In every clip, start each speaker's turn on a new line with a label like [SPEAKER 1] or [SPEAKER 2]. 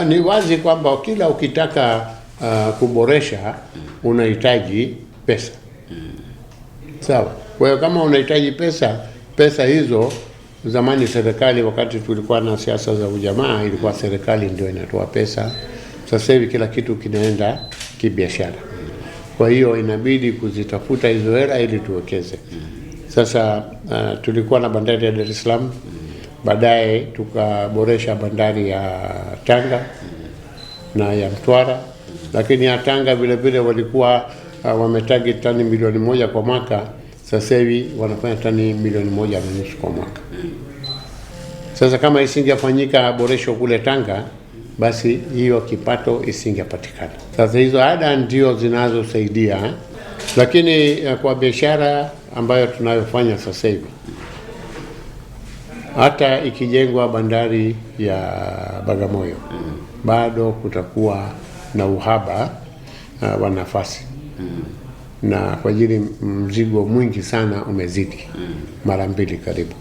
[SPEAKER 1] Ni wazi kwamba kila ukitaka kuboresha unahitaji pesa. Sawa. Kwa hiyo kama unahitaji pesa hizo, zamani serikali, wakati tulikuwa na siasa za ujamaa, ilikuwa serikali ndio inatoa pesa. Sasa hivi kila kitu kinaenda kibiashara. Kwa hiyo inabidi kuzitafuta hizo hela ili tuwekeze. Sasa tulikuwa na bandari ya Dar es Salaam, baadaye tukaboresha bandari ya Tanga na ya Mtwara, lakini ya Tanga vile vile walikuwa wametarget tani milioni 1 kwa mwaka. Sasa hivi wanafanya tani milioni 1.5 kwa mwaka. Sasa kama isingefanyika boresho kule Tanga, basi hiyo kipato isingepatikana. Sasa hizo ada ndio zinazosaidia, lakini kwa biashara ambayo tunayofanya sasa hivi, hata ikijengwa bandari ya Bagamoyo, bado kutakuwa na uhaba wa nafasi, na kwa ajili mzigo mwingi sana umezidi mara 2 karibu.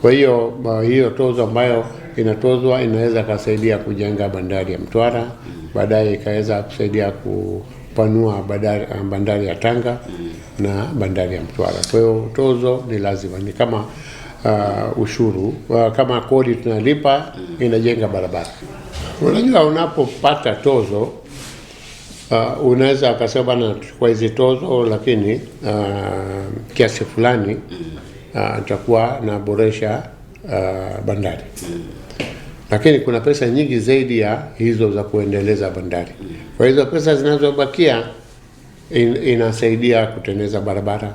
[SPEAKER 1] Kwa hiyo hiyo tozo ambayo inatozwa inaweza kusaidia kujenga bandari ya Mtwara, baadaye ikaweza kusaidia kupanua bandari ya Tanga na bandari ya Mtwara. Kwa hiyo tozo ni lazima, ni kama ushuru, kama kodi tunalipa inajenga barabara. Unajua, unapopata tozo unaweza akasema bana, kwa hizi tozo, lakini kiasi fulani nitakuwa na boresha bandari. Lakini kuna pesa nyingi zaidi ya hizo za kuendeleza bandari. Kwa hizo pesa zinazobakia inasaidia kutengeneza barabara.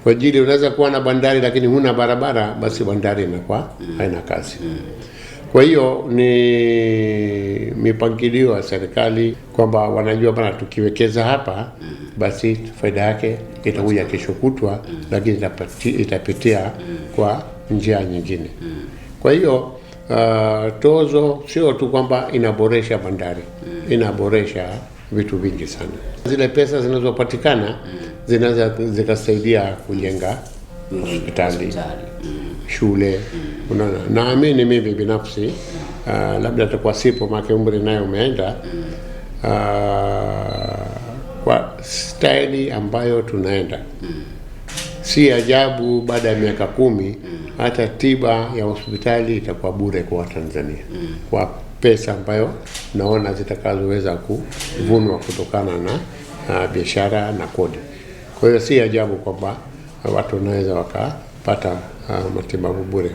[SPEAKER 1] Kwa ajili unaweza kuwa na bandari lakini huna barabara, basi bandari inakuwa haina kazi. Kwa hiyo ni mipangilio ya serikali kwamba wanajua bana, tukiwekeza hapa basi faida yake itakuja kesho kutwa, lakini itapitia kwa njia nyingine. Kwa hiyo tozo sio tu kwamba inaboresha bandari, inaboresha vitu vingi sana. Zile pesa zinazopatikana zinaweza zikasaidia kujenga hospitali, shule. Unaona, naamini mimi binafsi, labda atakuwa sipo maana umri nayo umeenda, kwa staili ambayo tunaenda, si ajabu baada ya miaka 10 hata tiba ya hospitali itakuwa bure kwa Watanzania, kwa pesa ambayo naona zitakazoweza kuvunwa kutokana na biashara na kodi. Kwa hiyo si ajabu kwamba watu wanaweza wakapata matibabu bure.